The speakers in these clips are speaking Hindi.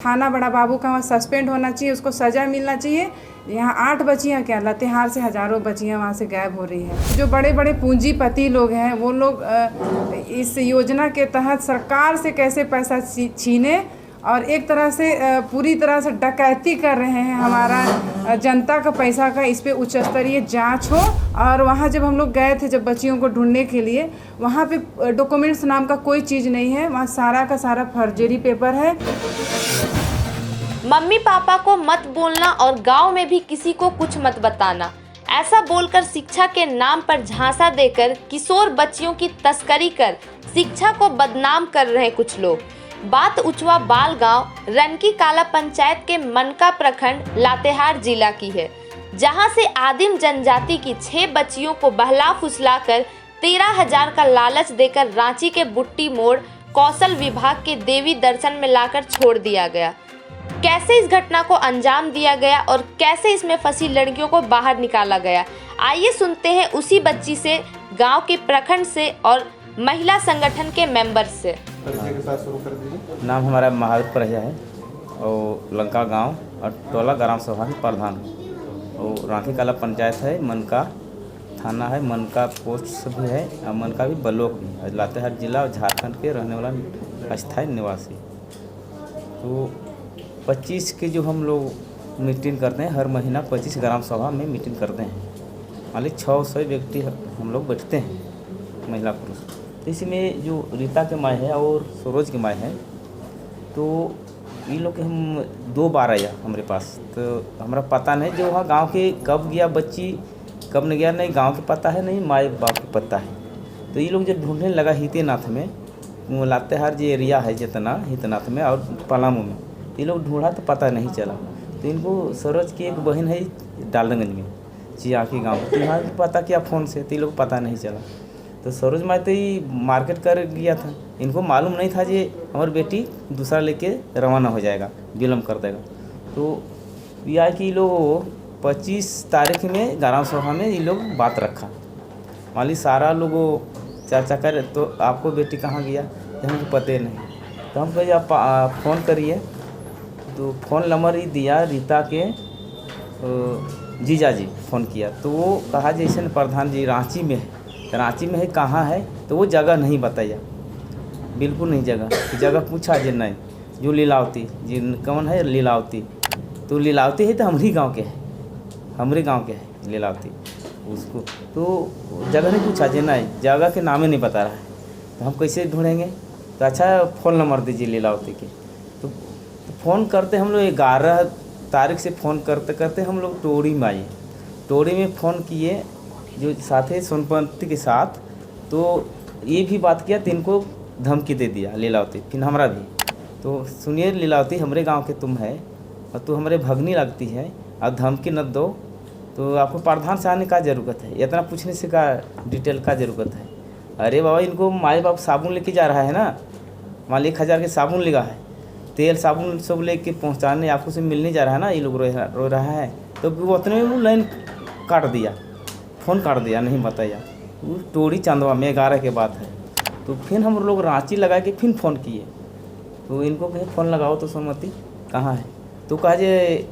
थाना बड़ा बाबू का वहाँ सस्पेंड होना चाहिए, उसको सज़ा मिलना चाहिए। यहाँ 8 बच्चियाँ क्या, लातेहार से हज़ारों बच्चियाँ वहाँ से गायब हो रही हैं। जो बड़े बड़े पूंजीपति लोग हैं वो लोग इस योजना के तहत सरकार से कैसे पैसा छीने और एक तरह से पूरी तरह से डकैती कर रहे हैं हमारा जनता का पैसा का। इस पे उच्च स्तरीय जांच हो। और वहाँ जब हम लोग गए थे जब बच्चियों को ढूंढने के लिए, वहाँ पे डॉक्यूमेंट्स नाम का कोई चीज़ नहीं है, वहाँ सारा का सारा फर्जरी पेपर है। मम्मी पापा को मत बोलना और गांव में भी किसी को कुछ मत बताना, ऐसा बोलकर शिक्षा के नाम पर झांसा देकर किशोर बच्चियों की तस्करी कर शिक्षा को बदनाम कर रहे कुछ लोग। बात उचवा बाल गांव रनकी काला पंचायत के मनका प्रखंड लातेहार जिला की है, जहां से आदिम जनजाति की 6 बच्चियों को बहला फुसलाकर 13,000 का लालच देकर रांची के बुट्टी मोड़ कौशल विभाग के देवी दर्शन में लाकर छोड़ दिया गया। कैसे इस घटना को अंजाम दिया गया और कैसे इसमें फंसी लड़कियों को बाहर निकाला गया, आइए सुनते हैं उसी बच्ची से, गांव के प्रखंड से और महिला संगठन के मेंबर से। नाम हमारा महावीर प्रजा है और लंका गांव और टोला ग्राम सभा के प्रधान और रांची काला पंचायत है, मनका थाना है, मनका पोस्ट भी है और मनका भी ब्लॉक भी है। लातेहार जिला और झारखंड के रहने वाला अस्थायी निवासी। तो 25 के जो हम लोग मीटिंग करते हैं, हर महीना 25 ग्राम सभा में मीटिंग करते हैं। मालिक 600 व्यक्ति हम लोग बैठते हैं, महिला पुरुष। तो इसमें जो रीता के माँ है और सरोज की माँ है, तो ये लोग हम 2 बार आया हमारे पास। तो हमारा पता नहीं जो वहाँ गांव के कब गया बच्ची, कब नहीं गया, नहीं गांव के पता है, नहीं माँ बाप को पता है। तो ये लोग जब ढूंढने लगा हितेनाथ में, लातेहार जो एरिया है जितना हितेनाथ में और पलामू में, ये लोग ढूंढा तो पता नहीं चला। तो इनको सरोज की एक बहन है डालगंज में, चियाकी गाँव, तो यहाँ पता किया फ़ोन से, तो ये लोग पता नहीं चला। तो सरोज माँ तो ही मार्केट कर गया था, इनको मालूम नहीं था कि हमारी बेटी दूसरा लेके रवाना हो जाएगा, विलम्ब कर देगा। तो यह कि लोग 25 तारीख में ग्राम सभा में ये लोग बात रखा। मान ली सारा लोग चर्चा करे तो आपको बेटी कहाँ गया, हमको पता नहीं। तो हम कहिए आप फ़ोन करिए। तो फ़ोन नंबर ही दिया रीता के जीजा जी फ़ोन किया, तो वो कहा जैसे प्रधान जी रांची में है। रांची में है कहाँ है, तो वो जगह नहीं बताया, बिल्कुल नहीं जगह पूछा जे नहीं, जो लीलावती जी कौन है, लीलावती। तो लीलावती है तो हमारे गांव के है लीलावती उसको। तो जगह नहीं पूछा जे नहीं, जगह के नामे नहीं बता रहा है, तो हम कैसे ढूंढेंगे। तो अच्छा फ़ोन नंबर दीजिए लीलावती के। तो फ़ोन करते हम लोग 11 तारीख से फ़ोन करते करते हम लोग टोड़ी में आए। टोड़ी में फ़ोन किए जो साथी सोनपंथी के साथ, तो ये भी बात किया, तो इनको धमकी दे दिया लीलावती, फिर हमारा भी। तो सुनिए लीलावती, हमारे गांव के तुम है और तू हमारे भगनी लगती है और धमकी न दो, तो आपको प्रधान से आने का ज़रूरत है, इतना पूछने से का डिटेल का ज़रूरत है। अरे बाबा, इनको माए बाप साबुन लेके जा रहा है ना, मान 1,000 के साबुन लगा है, तेल साबुन सब लेके पहुंचाने आपको से मिलने जा रहा है ना, ये लोग रो रहा है। तो वो उतने में वो लाइन काट दिया, फ़ोन काट दिया, नहीं बताया। वो टोड़ी चांदवा में 11 के बाद है। तो फिर हम लोग रांची लगा के फिर फ़ोन किए, तो इनको कहे फ़ोन लगाओ तो सोनमती कहाँ है। तो कहा जे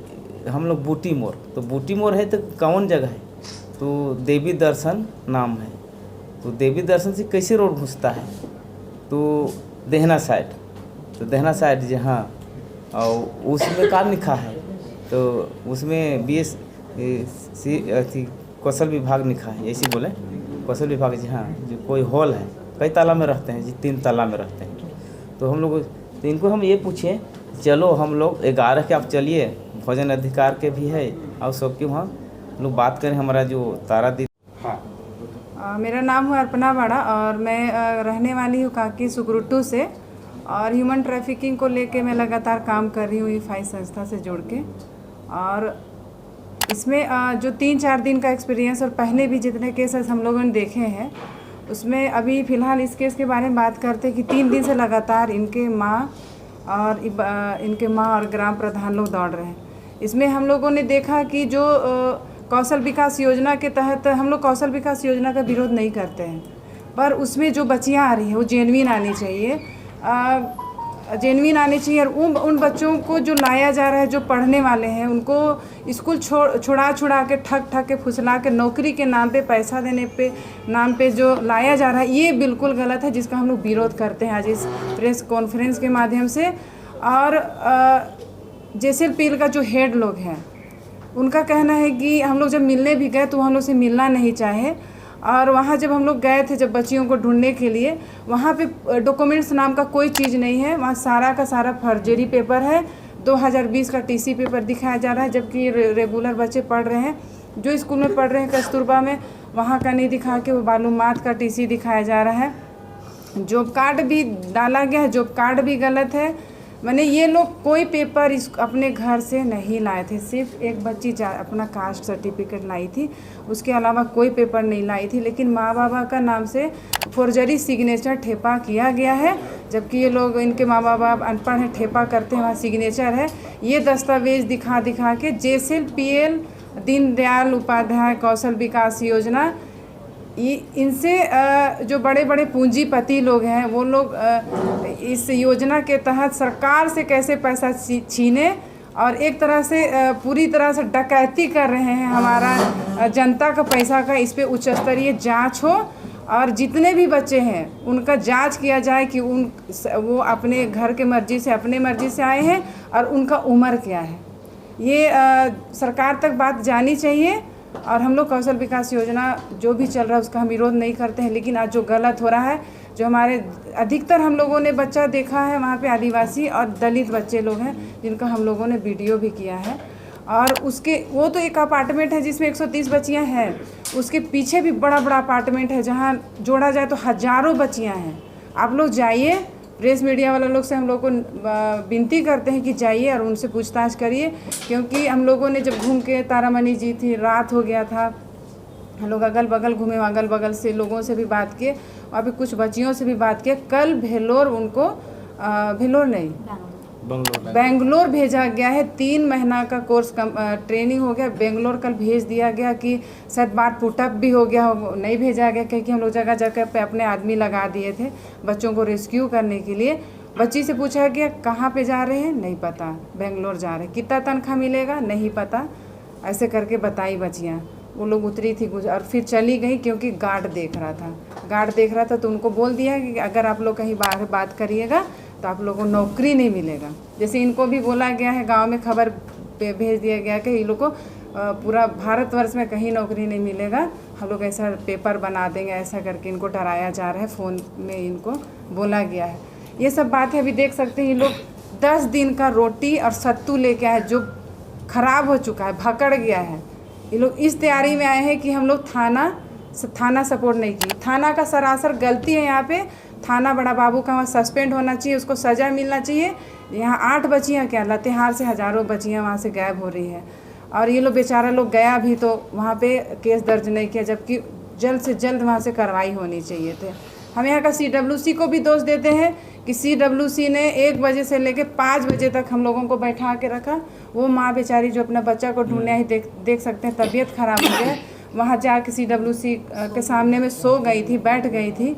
हम लोग बूटी मोड़। तो बूटी मोड़ है तो कौन जगह है, तो देवी दर्शन नाम है। तो देवी दर्शन से कैसे रोड घुसता है, तो देहना साइड, तो देहना साइड जी हाँ। और उसमें काम लिखा है, तो उसमें BS कौशल विभाग लिखा है, ऐसे बोले कौशल विभाग जी हाँ। जो कोई हॉल है, कई ताला में रहते हैं जी, 3 ताला में रहते हैं। तो हम लोग, तो इनको हम ये पूछे, चलो हम लोग 11 के आप चलिए, भोजन अधिकार के भी है और सबके वहाँ लोग बात करें। हमारा जो तारा दी, हाँ मेरा नाम है अर्पणा वाड़ा और मैं रहने वाली हूँ काकी सुकरुट्टू से। और ह्यूमन ट्रैफिकिंग को लेके मैं लगातार काम कर रही हूँ ईफाई संस्था से जुड़ के। और इसमें जो 3-4 दिन का एक्सपीरियंस और पहले भी जितने केसेस हम लोगों ने देखे हैं, उसमें अभी फ़िलहाल इस केस के बारे में बात करते कि 3 दिन से लगातार इनके माँ और ग्राम प्रधान लोग दौड़ रहे हैं। इसमें हम लोगों ने देखा कि जो कौशल विकास योजना के तहत, हम लोग कौशल विकास योजना का विरोध नहीं करते हैं, पर उसमें जो बच्चियाँ आ रही हैं वो जेन्युइन आनी चाहिए। जेन्युइन आने चाहिए। और उन बच्चों को जो लाया जा रहा है, जो पढ़ने वाले हैं, उनको स्कूल छुड़ा के ठग के फुसला के नौकरी के नाम पे, पैसा देने पे नाम पे जो लाया जा रहा है, ये बिल्कुल गलत है, जिसका हम लोग विरोध करते हैं आज इस प्रेस कॉन्फ्रेंस के माध्यम से। और JSLPL का जो हेड लोग हैं, उनका कहना है कि हम लोग जब मिलने भी गए तो हम लोग से मिलना नहीं चाहे। और वहाँ जब हम लोग गए थे, जब बच्चियों को ढूंढने के लिए, वहाँ पे डॉक्यूमेंट्स नाम का कोई चीज़ नहीं है। वहाँ सारा का सारा फर्जरी पेपर है। 2020 का TC पेपर दिखाया जा रहा है, जबकि रेगुलर बच्चे पढ़ रहे हैं। जो स्कूल में पढ़ रहे हैं कस्तूरबा में, वहाँ का नहीं दिखा के वो मालूमात का TC दिखाया जा रहा है। जॉब कार्ड भी डाला गया है, जॉब कार्ड भी गलत है। मैंने ये लोग कोई पेपर अपने घर से नहीं लाए थे। सिर्फ एक बच्ची अपना कास्ट सर्टिफिकेट लाई थी, उसके अलावा कोई पेपर नहीं लाई थी। लेकिन माँ बाबा का नाम से फॉर्जरी सिग्नेचर ठेपा किया गया है, जबकि ये लोग, इनके माँ बाप अनपढ़ हैं, ठेपा करते हैं, वहाँ सिग्नेचर है। ये दस्तावेज़ दिखा के JSLPL, दीनदयाल उपाध्याय कौशल विकास योजना, इनसे जो बड़े बड़े पूंजीपति लोग हैं, वो लोग इस योजना के तहत सरकार से कैसे पैसा छीने और एक तरह से पूरी तरह से डकैती कर रहे हैं हमारा जनता का पैसा का। इस पे उच्च स्तरीय जांच हो और जितने भी बच्चे हैं उनका जांच किया जाए कि वो अपने घर के मर्जी से, अपने मर्जी से आए हैं और उनका उम्र क्या है। ये सरकार तक बात जानी चाहिए। और हम लोग कौशल विकास योजना जो भी चल रहा है उसका हम विरोध नहीं करते हैं, लेकिन आज जो गलत हो रहा है, जो हमारे अधिकतर हम लोगों ने बच्चा देखा है, वहाँ पे आदिवासी और दलित बच्चे लोग हैं, जिनका हम लोगों ने वीडियो भी किया है। और वो तो एक अपार्टमेंट है जिसमें 130 बच्चियाँ हैं, उसके पीछे भी बड़ा अपार्टमेंट है जहाँ जोड़ा जाए तो हज़ारों बच्चियाँ हैं। आप लोग जाइए, प्रेस मीडिया वाले लोग से हम लोग को विनती करते हैं कि जाइए और उनसे पूछताछ करिए, क्योंकि हम लोगों ने जब घूम के, तारामणि जी थी, रात हो गया था, हम लोग अगल बगल घूमे, अगल बगल से लोगों से भी बात किए, और भी कुछ बच्चियों से भी बात किए। कल बेंगलोर भेजा गया है। 3 महीना का कोर्स ट्रेनिंग हो गया, बेंगलोर कल भेज दिया गया। कि शायद बार पुटअप भी हो गया, नहीं भेजा गया, क्योंकि हम लोग जगह जगह पे अपने आदमी लगा दिए थे बच्चों को रेस्क्यू करने के लिए। बच्ची से पूछा गया कहाँ पे जा रहे हैं, नहीं पता, बेंगलोर जा रहे हैं। कितना तनख्वाह मिलेगा, नहीं पता, ऐसे करके बताई बच्चियाँ। वो लोग उतरी थी और फिर चली गई, क्योंकि गार्ड देख रहा था तो उनको बोल दिया कि अगर आप लोग कहीं बाहर बात करिएगा तो आप लोगों को नौकरी नहीं मिलेगा। जैसे इनको भी बोला गया है, गांव में खबर भेज दिया गया कि इन लोग को पूरा भारतवर्ष में कहीं नौकरी नहीं मिलेगा, हम लोग ऐसा पेपर बना देंगे, ऐसा करके इनको डराया जा रहा है, फ़ोन में इनको बोला गया है। ये सब बातें अभी देख सकते हैं। ये लोग 10 दिन का रोटी और सत्तू लेके आए जो ख़राब हो चुका है, भकड़ गया है। ये लोग इस तैयारी में आए हैं कि हम लोग थाना सपोर्ट नहीं की। थाना का सरासर गलती है। यहाँ पे थाना बड़ा बाबू का वहाँ सस्पेंड होना चाहिए, उसको सज़ा मिलना चाहिए। यहाँ 8 बच्चियाँ क्या, लातेहार से हज़ारों बच्चियाँ वहाँ से गायब हो रही है। और ये लोग बेचारा लोग गया भी तो वहाँ पे केस दर्ज नहीं किया, जबकि जल्द से जल्द वहाँ से कार्रवाई होनी चाहिए थे। हम यहाँ का CWC को भी दोष देते हैं कि CWC ने 1 बजे से लेकर 5 बजे तक हम लोगों को बैठा के रखा। वो माँ बेचारी जो अपना बच्चा को ढूंढने आई, देख सकते हैं तबीयत ख़राब हो गया, वहाँ जाके CWC के सामने में सो गई थी, बैठ गई थी,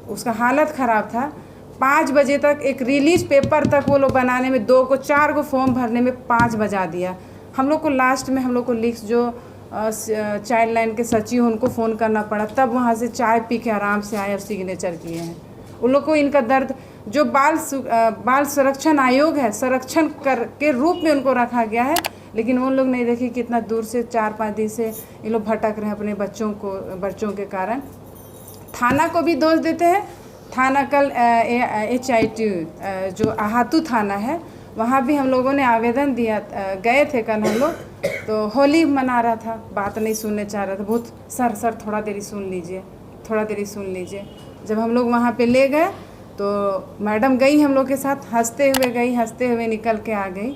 उसका हालत ख़राब था। 5 बजे तक एक रिलीज पेपर तक वो लोग बनाने में 2 को 4 को फॉर्म भरने में 5 बजा दिया। हम लोग को लास्ट में हम लोग को लिस्ट जो चाइल्ड लाइन के सचिव उनको फ़ोन करना पड़ा, तब वहाँ से चाय पी के आराम से आए और सिग्नेचर किए हैं। उन लोग को इनका दर्द, जो बाल संरक्षण आयोग है, संरक्षण के रूप में उनको रखा गया है, लेकिन वो लोग नहीं देखे कितना दूर से 4-5 दिन से ये लोग भटक रहे हैं अपने बच्चों के कारण। थाना को भी दोष देते हैं। थाना कल HIT जो आहातू थाना है, वहाँ भी हम लोगों ने आवेदन दिया, गए थे कल हम लोग, तो होली मना रहा था, बात नहीं सुनने चाह रहा था, बहुत सर थोड़ा देरी सुन लीजिए। जब हम लोग वहाँ पे ले गए तो मैडम गई हम लोग के साथ, हंसते हुए निकल के आ गई।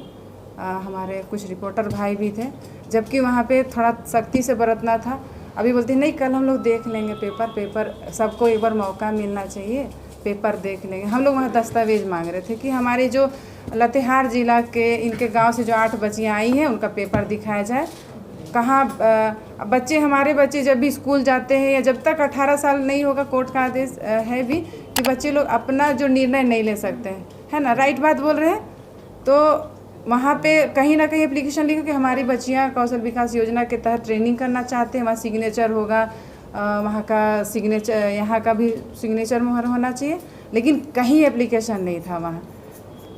हमारे कुछ रिपोर्टर भाई भी थे, जबकि वहाँ पे थोड़ा सख्ती से बरतना था। अभी बोलती नहीं, कल हम लोग देख लेंगे पेपर, सबको एक बार मौका मिलना चाहिए, पेपर देख लेंगे। हम लोग वहाँ दस्तावेज़ मांग रहे थे कि हमारे जो लातेहार जिला के इनके गांव से जो 8 बच्चियाँ आई हैं उनका पेपर दिखाया जाए। कहाँ हमारे बच्चे जब भी स्कूल जाते हैं, या जब तक 18 साल नहीं होगा, कोर्ट का आदेश है भी कि बच्चे लोग अपना जो निर्णय नहीं ले सकते हैं, है ना, राइट बात बोल रहे हैं। तो वहाँ पे कहीं ना कहीं एप्लीकेशन लिखो कि हमारी बच्चियाँ कौशल विकास योजना के तहत ट्रेनिंग करना चाहते हैं, वहाँ सिग्नेचर होगा, वहाँ का सिग्नेचर, यहाँ का भी सिग्नेचर मोहर होना चाहिए, लेकिन कहीं एप्लीकेशन नहीं था वहाँ।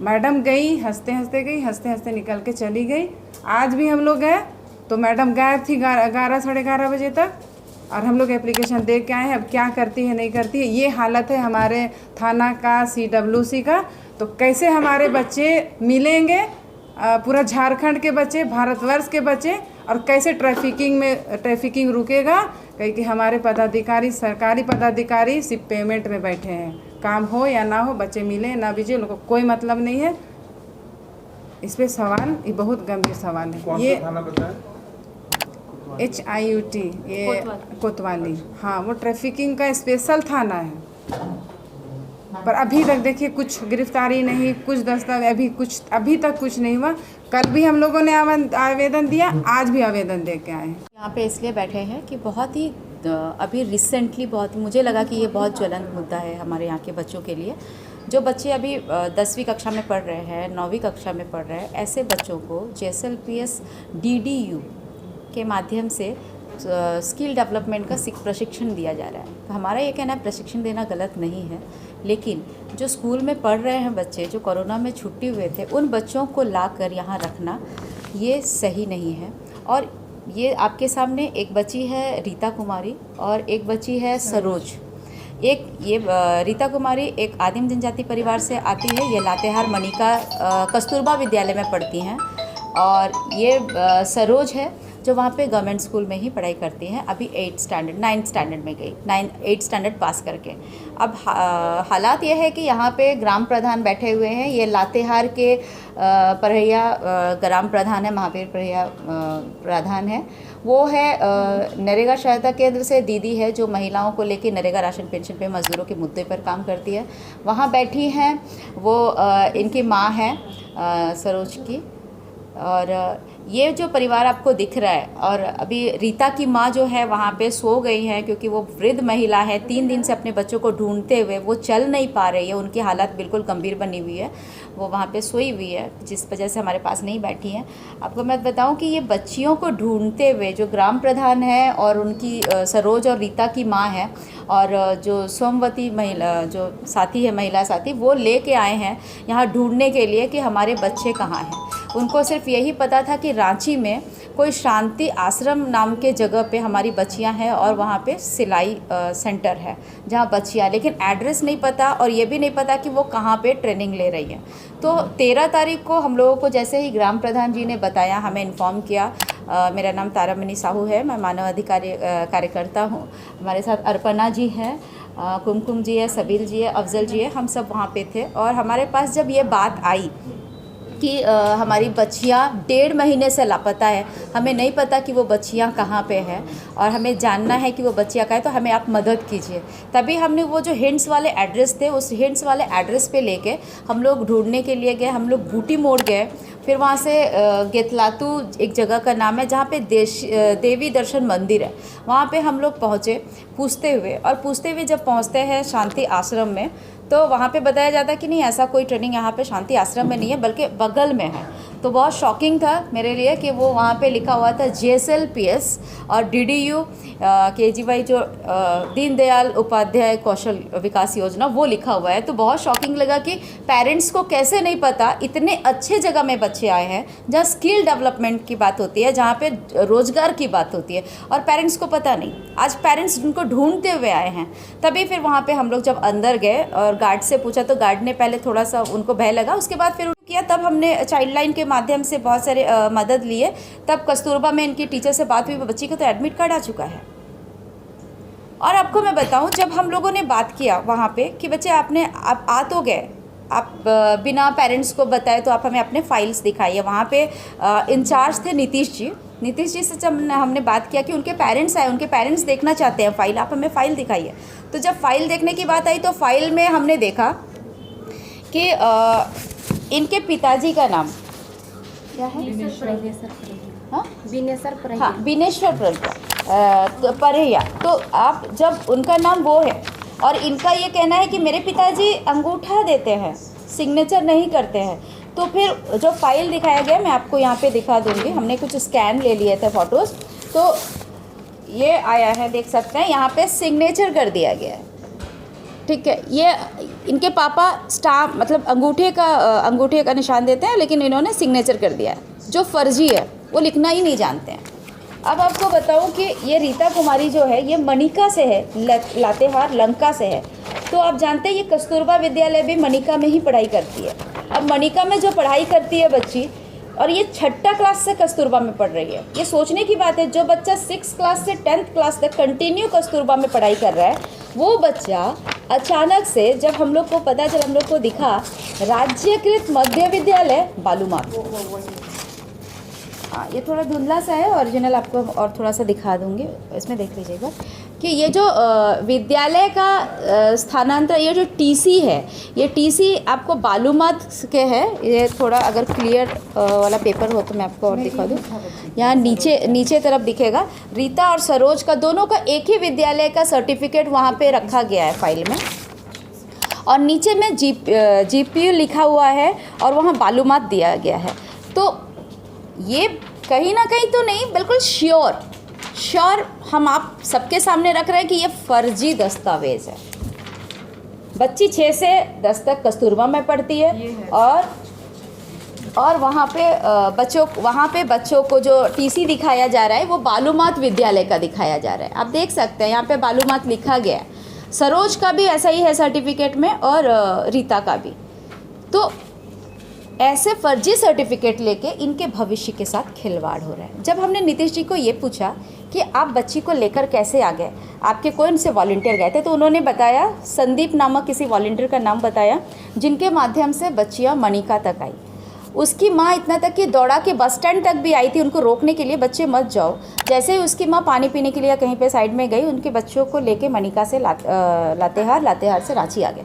मैडम गई, हंसते हंसते गई, हंसते हंसते निकल के चली गई। आज भी हम लोग गए तो मैडम गायब थी 11 साढ़े 11 बजे तक, और हम लोग एप्लीकेशन दे के आए हैं। अब क्या करती है नहीं करती है, ये हालत है हमारे थाना का, CWC का। तो कैसे हमारे बच्चे मिलेंगे, पूरा झारखंड के बच्चे, भारतवर्ष के बच्चे, और कैसे ट्रैफिकिंग रुकेगा? क्योंकि हमारे पदाधिकारी, सरकारी पदाधिकारी सिर्फ पेमेंट में बैठे हैं। काम हो या ना हो, बच्चे मिले ना मिले, लोगों को कोई मतलब नहीं है। इस पे सवाल, ये बहुत गंभीर सवाल है। कौन ये सा थाना बताया? HIUT, ये कोतवाली, हाँ, वो ट्रैफिकिंग का स्पेशल थाना है। पर अभी तक देखिए कुछ गिरफ्तारी नहीं, कुछ दस्तावेज, अभी तक कुछ नहीं हुआ। कल भी हम लोगों ने आवेदन दिया, आज भी आवेदन दे के आए हैं। यहाँ पे इसलिए बैठे हैं कि बहुत ही अभी रिसेंटली बहुत मुझे लगा कि ये बहुत ज्वलंत मुद्दा है हमारे यहाँ के बच्चों के लिए। जो बच्चे अभी 10वीं कक्षा में पढ़ रहे हैं, 9वीं कक्षा में पढ़ रहे हैं, ऐसे बच्चों को JSLPS DDU के माध्यम से स्किल डेवलपमेंट का प्रशिक्षण दिया जा रहा है। तो हमारा ये कहना है प्रशिक्षण देना गलत नहीं है, लेकिन जो स्कूल में पढ़ रहे हैं बच्चे, जो कोरोना में छुट्टी हुए थे, उन बच्चों को लाकर यहाँ रखना ये सही नहीं है। और ये आपके सामने एक बच्ची है रीता कुमारी और एक बच्ची है सरोज। एक ये रीता कुमारी एक आदिम जनजाति परिवार से आती है, ये लातेहार मनिका कस्तूरबा विद्यालय में पढ़ती हैं, और ये सरोज है जो वहाँ पे गवर्नमेंट स्कूल में ही पढ़ाई करती हैं। अभी 9th स्टैंडर्ड में गई, 8th स्टैंडर्ड पास करके। अब हालात ये है कि यहाँ पे ग्राम प्रधान बैठे हुए हैं। ये लातेहार के परैया ग्राम प्रधान है, महावीर परैया प्रधान है। वो है नरेगा सहायता केंद्र से दीदी है, जो महिलाओं को लेके नरेगा राशन पेंशन पे मज़दूरों के मुद्दे पर काम करती है। वहाँ बैठी हैं वो, इनकी माँ है सरोज की। और ये जो परिवार आपको दिख रहा है, और अभी रीता की माँ जो है वहाँ पे सो गई हैं, क्योंकि वो वृद्ध महिला है। 3 दिन से अपने बच्चों को ढूंढते हुए वो चल नहीं पा रही है, उनकी हालत बिल्कुल गंभीर बनी हुई है। वो वहाँ पे सोई हुई है, जिस वजह से हमारे पास नहीं बैठी हैं। आपको मैं बताऊँ कि ये बच्चियों को ढूंढते हुए जो ग्राम प्रधान है और उनकी सरोज और रीता की माँ है, और जो सोमवती महिला जो साथी है, महिला साथी, वो लेके आए हैं यहाँ ढूंढने के लिए कि हमारे बच्चे कहाँ हैं। उनको सिर्फ यही पता था कि रांची में कोई शांति आश्रम नाम के जगह पे हमारी बच्चियां हैं, और वहाँ पे सिलाई सेंटर है जहाँ बच्चियां, लेकिन एड्रेस नहीं पता, और ये भी नहीं पता कि वो कहाँ पे ट्रेनिंग ले रही हैं। तो 13 तारीख को हम लोगों को जैसे ही ग्राम प्रधान जी ने बताया, हमें इन्फॉर्म किया। मेरा नाम तारामणि साहू है, मैं मानव अधिकारी कार्यकर्ता हूँ। हमारे साथ अर्पणा जी हैं, कुमकुम जी है, सबील जी है, अफजल जी है, हम सब वहाँ पे थे। और हमारे पास जब ये बात आई कि हमारी बच्चियाँ 1.5 महीने से लापता है, हमें नहीं पता कि वो बच्चियाँ कहाँ पे हैं, और हमें जानना है कि वो बच्चियाँ कहाँ है, तो हमें आप मदद कीजिए। तभी हमने वो जो हिंट्स वाले एड्रेस थे, उस हिंट्स वाले एड्रेस पे लेके हम लोग ढूंढने के लिए गए। हम लोग बूटी मोड़ गए, फिर वहाँ से गेतलातू एक जगह का नाम है जहाँ पे देवी दर्शन मंदिर है, वहाँ पे हम लोग पहुँचे पूछते हुए। और पूछते हुए जब पहुँचते हैं शांति आश्रम में, तो वहाँ पे बताया जाता है कि नहीं, ऐसा कोई ट्रेनिंग यहाँ पे शांति आश्रम में नहीं है, बल्कि बगल में है। तो बहुत शॉकिंग था मेरे लिए कि वो वहाँ पे लिखा हुआ था JSLPS और DDU KGY, जो दीनदयाल उपाध्याय कौशल विकास योजना, वो लिखा हुआ है। तो बहुत शॉकिंग लगा कि पेरेंट्स को कैसे नहीं पता, इतने अच्छे जगह में बच्चे आए हैं जहाँ स्किल डेवलपमेंट की बात होती है, जहाँ पे रोज़गार की बात होती है, और पेरेंट्स को पता नहीं। आज पेरेंट्स उनको ढूंढते हुए आए हैं। तभी फिर वहाँ पे हम लोग जब अंदर गए और गार्ड से पूछा, तो गार्ड ने पहले थोड़ा सा उनको भय लगा, उसके बाद फिर किया। तब हमने चाइल्ड लाइन के माध्यम से बहुत सारे मदद लिए। तब कस्तूरबा में इनकी टीचर से बात हुई, बच्ची का तो एडमिट कार्ड आ चुका है। और आपको मैं बताऊं, जब हम लोगों ने बात किया वहाँ पे कि बच्चे आप आ तो गए, आप बिना पेरेंट्स को बताए तो आप हमें अपने फाइल्स दिखाइए। वहाँ पे इंचार्ज थे नीतीश जी से जब हमने बात किया कि उनके पेरेंट्स आए, उनके पेरेंट्स देखना चाहते हैं फाइल, आप हमें फ़ाइल दिखाइए। तो जब फाइल देखने की बात आई, तो फाइल में हमने देखा कि इनके पिताजी का नाम क्या है? बिनेश्वर परैया। तो आप जब उनका नाम वो है, और इनका ये कहना है कि मेरे पिताजी अंगूठा देते हैं, सिग्नेचर नहीं करते हैं। तो फिर जो फाइल दिखाया गया मैं आपको यहाँ पे दिखा दूँगी। हमने कुछ स्कैन ले लिए थे फ़ोटोज़, तो ये आया है, देख सकते हैं यहाँ पे सिग्नेचर कर दिया गया है। ठीक है, ये इनके पापा स्टाम्प मतलब अंगूठे का निशान देते हैं, लेकिन इन्होंने सिग्नेचर कर दिया है जो फर्जी है, वो लिखना ही नहीं जानते हैं। अब आपको बताऊं कि ये रीता कुमारी जो है ये मनिका से है, लातेहार लंका से है। तो आप जानते हैं ये कस्तूरबा विद्यालय भी मनिका में ही पढ़ाई करती है। अब मनिका में जो पढ़ाई करती है बच्ची, और ये 6ठी क्लास से कस्तूरबा में पढ़ रही है। ये सोचने की बात है, जो बच्चा 6th क्लास से 10th क्लास तक कंटिन्यू कस्तूरबा में पढ़ाई कर रहा है, वो बच्चा अचानक से जब हम लोग को पता चला, हम लोग को दिखा राज्यकृत मध्य विद्यालय बालूमाथ। हाँ, ये थोड़ा धुंधला सा है, ओरिजिनल आपको और थोड़ा सा दिखा दूँगी, इसमें देख लीजिएगा कि ये जो विद्यालय का स्थानांतरण, ये जो टीसी है, ये टीसी आपको बालूमाथ के है। ये थोड़ा अगर क्लियर वाला पेपर हो तो मैं आपको और दिखा दूँ। यहाँ नीचे तरफ दिखेगा रीता और सरोज का दोनों का एक ही विद्यालय का सर्टिफिकेट वहाँ पे रखा गया है फाइल में, और नीचे में GPU लिखा हुआ है और वहाँ बालूमाथ दिया गया है। तो ये कहीं ना कहीं तो नहीं, बिल्कुल श्योर हम आप सबके सामने रख रहे हैं कि ये फर्जी दस्तावेज़ है। बच्ची 6 से 10 तक कस्तूरबा में पढ़ती है, और वहाँ पे बच्चों को जो टीसी दिखाया जा रहा है वो बालूमाथ विद्यालय का दिखाया जा रहा है। आप देख सकते हैं यहाँ पे बालूमाथ लिखा गया है। सरोज का भी ऐसा ही है सर्टिफिकेट में, और रीता का भी। तो ऐसे फर्जी सर्टिफिकेट लेके इनके भविष्य के साथ खिलवाड़ हो रहा है। जब हमने नीतीश जी को ये पूछा कि आप बच्ची को लेकर कैसे आ गए, आपके कौन से वॉलंटियर गए थे, तो उन्होंने बताया, संदीप नामक किसी वॉलंटियर का नाम बताया, जिनके माध्यम से बच्चियाँ मनिका तक आई। उसकी माँ इतना तक कि दौड़ा के बस स्टैंड तक भी आई थी उनको रोकने के लिए, बच्चे मत जाओ। जैसे ही उसकी माँ पानी पीने के लिए कहीं पे साइड में गई, उनके बच्चों को लेके मनिका से लातेहार से रांची आ गए।